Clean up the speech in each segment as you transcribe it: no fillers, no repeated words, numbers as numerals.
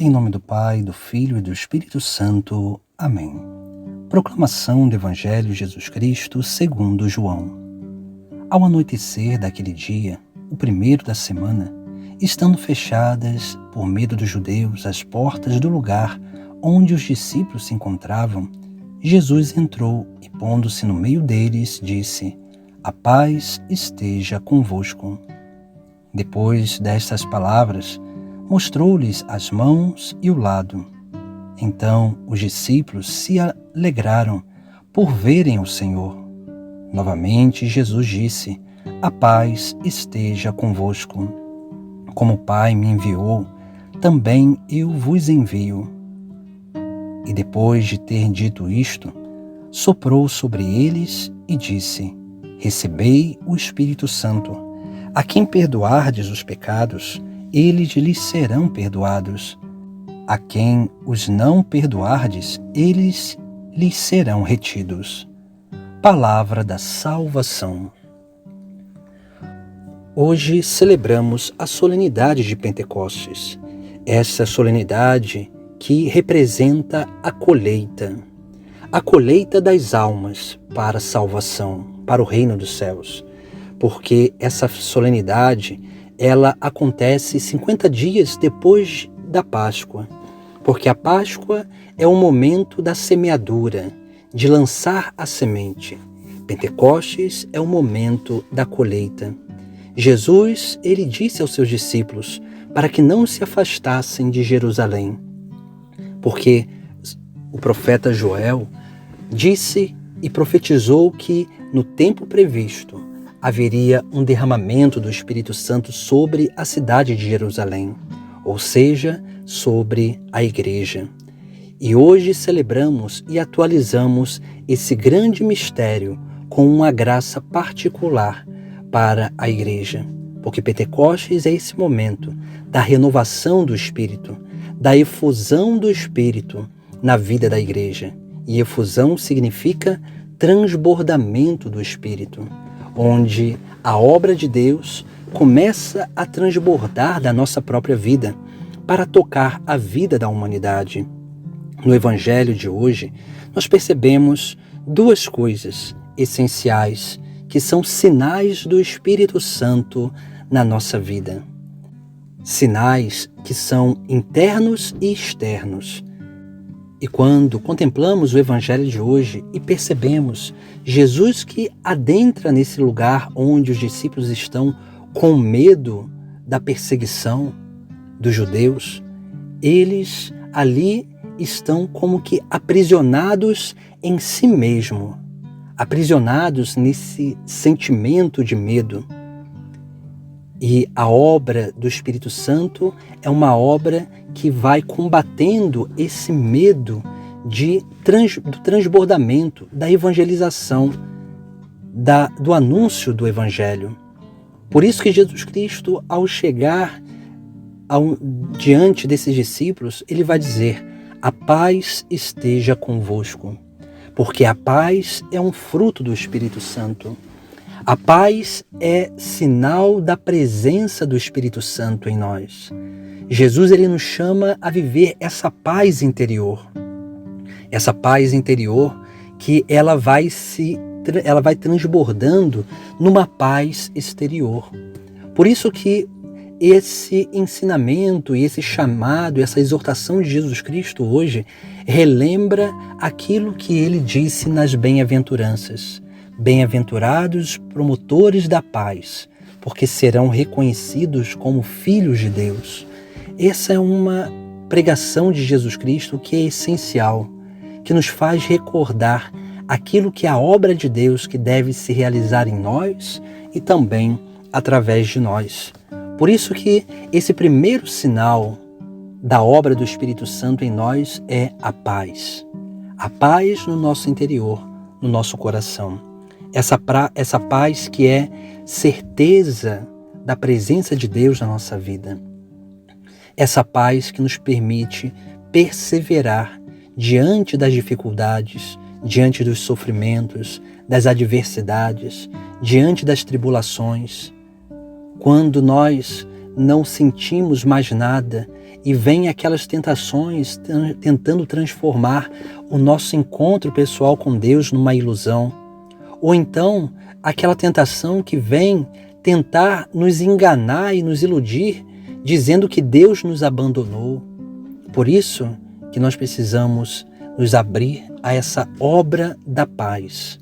Em nome do Pai, do Filho e do Espírito Santo. Amém. Proclamação do Evangelho de Jesus Cristo segundo João. Ao anoitecer daquele dia, o primeiro da semana, estando fechadas, por medo dos judeus, as portas do lugar onde os discípulos se encontravam, Jesus entrou e, pondo-se no meio deles, disse: A paz esteja convosco. Depois destas palavras, mostrou-lhes as mãos e o lado. Então os discípulos se alegraram por verem o Senhor. Novamente Jesus disse: A paz esteja convosco. Como o Pai me enviou, também eu vos envio. E depois de ter dito isto, soprou sobre eles e disse: Recebei o Espírito Santo. A quem perdoardes os pecados, eles lhes serão perdoados. A quem os não perdoardes, eles lhes serão retidos. Palavra da salvação. Hoje celebramos a solenidade de Pentecostes. Essa solenidade que representa a colheita das almas para a salvação, para o reino dos céus. Porque essa solenidade, ela acontece 50 dias depois da Páscoa. Porque a Páscoa é o momento da semeadura, de lançar a semente. Pentecostes é o momento da colheita. Jesus, ele disse aos seus discípulos para que não se afastassem de Jerusalém. Porque o profeta Joel disse e profetizou que no tempo previsto haveria um derramamento do Espírito Santo sobre a cidade de Jerusalém, ou seja, sobre a igreja. E hoje celebramos e atualizamos esse grande mistério com uma graça particular para a igreja, porque Pentecostes é esse momento da renovação do Espírito, da efusão do Espírito na vida da igreja. E efusão significa transbordamento do Espírito, onde a obra de Deus começa a transbordar da nossa própria vida para tocar a vida da humanidade. No Evangelho de hoje, nós percebemos duas coisas essenciais que são sinais do Espírito Santo na nossa vida. Sinais que são internos e externos. E quando contemplamos o Evangelho de hoje e percebemos Jesus que adentra nesse lugar onde os discípulos estão com medo da perseguição dos judeus, eles ali estão como que aprisionados em si mesmo, aprisionados nesse sentimento de medo. E a obra do Espírito Santo é uma obra que vai combatendo esse medo do transbordamento, da evangelização, do anúncio do Evangelho. Por isso que Jesus Cristo, ao chegar diante desses discípulos, ele vai dizer: A paz esteja convosco. Porque a paz é um fruto do Espírito Santo. A paz é sinal da presença do Espírito Santo em nós. Jesus, ele nos chama a viver essa paz interior. Essa paz interior que ela vai transbordando numa paz exterior. Por isso que esse ensinamento e esse chamado, essa exortação de Jesus Cristo hoje relembra aquilo que ele disse nas bem-aventuranças. Bem-aventurados promotores da paz, porque serão reconhecidos como filhos de Deus. Essa é uma pregação de Jesus Cristo que é essencial, que nos faz recordar aquilo que é a obra de Deus que deve se realizar em nós e também através de nós. Por isso que esse primeiro sinal da obra do Espírito Santo em nós é a paz. A paz no nosso interior, no nosso coração. Essa paz que é certeza da presença de Deus na nossa vida. Essa paz que nos permite perseverar diante das dificuldades, diante dos sofrimentos, das adversidades, diante das tribulações. Quando nós não sentimos mais nada e vem aquelas tentações tentando transformar o nosso encontro pessoal com Deus numa ilusão. Ou então, aquela tentação que vem tentar nos enganar e nos iludir, dizendo que Deus nos abandonou. Por isso que nós precisamos nos abrir a essa obra da paz,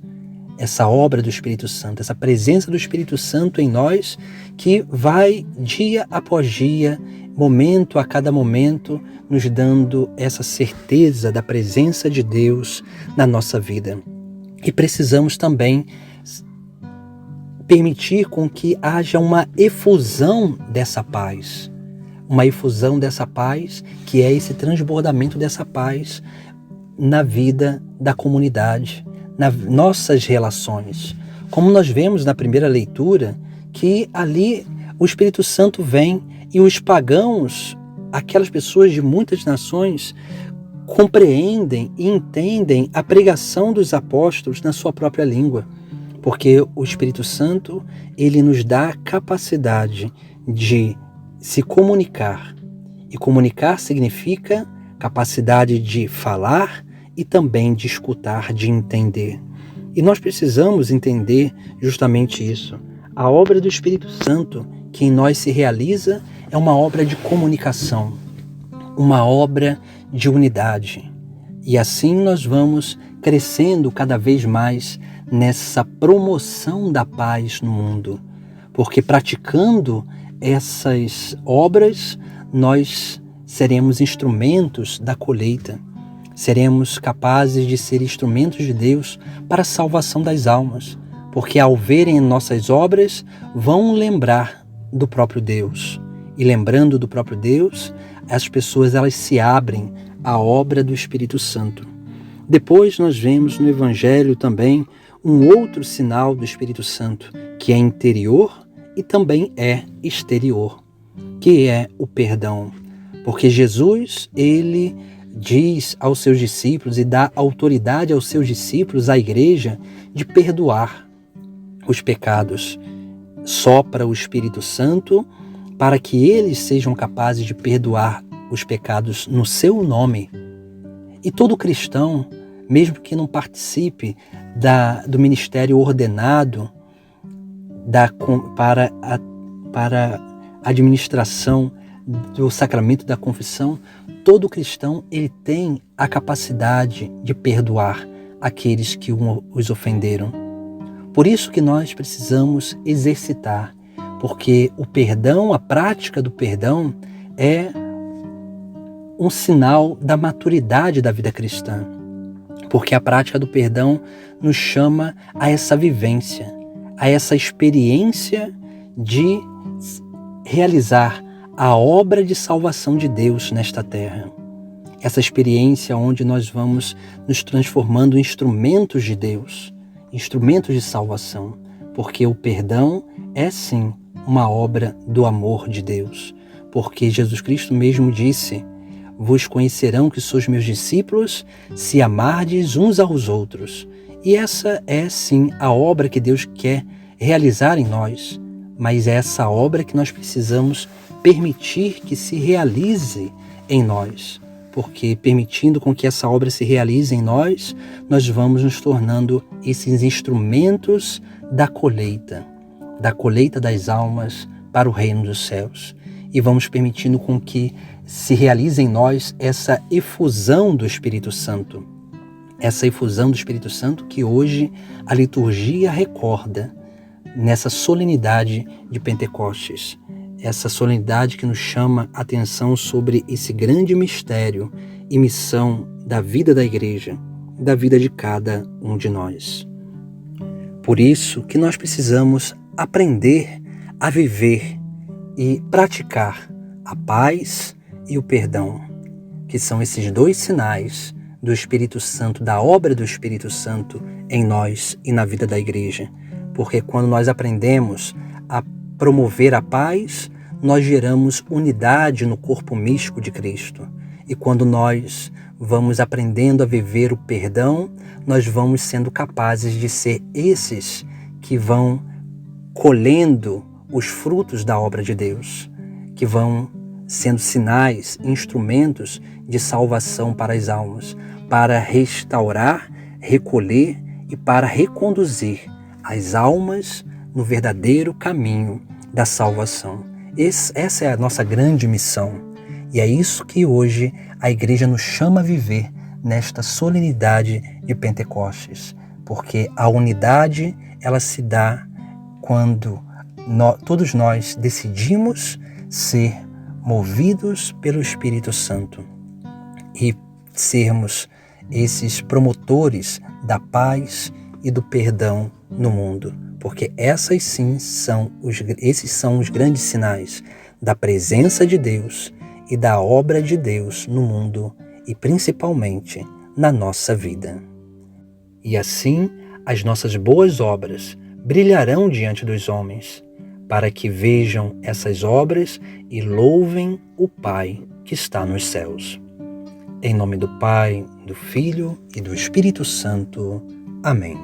essa obra do Espírito Santo, essa presença do Espírito Santo em nós, que vai dia após dia, momento a cada momento, nos dando essa certeza da presença de Deus na nossa vida. E precisamos também permitir com que haja uma efusão dessa paz. Uma efusão dessa paz, que é esse transbordamento dessa paz na vida da comunidade, nas nossas relações. Como nós vemos na primeira leitura, que ali o Espírito Santo vem e os pagãos, aquelas pessoas de muitas nações, compreendem e entendem a pregação dos apóstolos na sua própria língua. Porque o Espírito Santo, ele nos dá a capacidade de se comunicar. E comunicar significa capacidade de falar e também de escutar, de entender. E nós precisamos entender justamente isso. A obra do Espírito Santo que em nós se realiza é uma obra de comunicação, uma obra de unidade. E assim nós vamos crescendo cada vez mais nessa promoção da paz no mundo. Porque praticando essas obras, nós seremos instrumentos da colheita. Seremos capazes de ser instrumentos de Deus para a salvação das almas. Porque ao verem nossas obras, vão lembrar do próprio Deus. E lembrando do próprio Deus, as pessoas elas se abrem à obra do Espírito Santo. Depois nós vemos no Evangelho também um outro sinal do Espírito Santo, que é interior e também é exterior, que é o perdão. Porque Jesus, ele diz aos seus discípulos e dá autoridade aos seus discípulos, à igreja, de perdoar os pecados. Sopra o Espírito Santo para que eles sejam capazes de perdoar os pecados no seu nome. E todo cristão, mesmo que não participe do ministério ordenado para a administração do sacramento da confissão, todo cristão ele tem a capacidade de perdoar aqueles que os ofenderam. Por isso que nós precisamos exercitar, porque o perdão, a prática do perdão é um sinal da maturidade da vida cristã. Porque a prática do perdão nos chama a essa vivência, a essa experiência de realizar a obra de salvação de Deus nesta terra. Essa experiência onde nós vamos nos transformando em instrumentos de Deus, instrumentos de salvação, porque o perdão é sim uma obra do amor de Deus, porque Jesus Cristo mesmo disse: vos conhecerão que sois meus discípulos se amardes uns aos outros. E essa é sim a obra que Deus quer realizar em nós, mas é essa obra que nós precisamos permitir que se realize em nós. Porque permitindo com que essa obra se realize em nós, nós vamos nos tornando esses instrumentos da colheita das almas para o reino dos céus. E vamos permitindo com que se realize em nós essa efusão do Espírito Santo. Essa efusão do Espírito Santo que hoje a liturgia recorda nessa solenidade de Pentecostes. Essa solenidade que nos chama a atenção sobre esse grande mistério e missão da vida da igreja, da vida de cada um de nós. Por isso que nós precisamos aprender a viver e praticar a paz e o perdão, que são esses dois sinais do Espírito Santo, da obra do Espírito Santo em nós e na vida da igreja. Porque quando nós aprendemos a promover a paz, nós geramos unidade no corpo místico de Cristo. E quando nós vamos aprendendo a viver o perdão, nós vamos sendo capazes de ser esses que vão colhendo os frutos da obra de Deus, que vão sendo sinais, instrumentos de salvação para as almas, para restaurar, recolher e para reconduzir as almas no verdadeiro caminho da salvação. Essa é a nossa grande missão. E é isso que hoje a Igreja nos chama a viver nesta solenidade de Pentecostes. Porque a unidade, ela se dá quando todos nós decidimos ser movidos pelo Espírito Santo e sermos esses promotores da paz e do perdão no mundo. Porque esses são os grandes sinais da presença de Deus e da obra de Deus no mundo e principalmente na nossa vida. E assim as nossas boas obras brilharão diante dos homens, para que vejam essas obras e louvem o Pai que está nos céus. Em nome do Pai, do Filho e do Espírito Santo. Amém.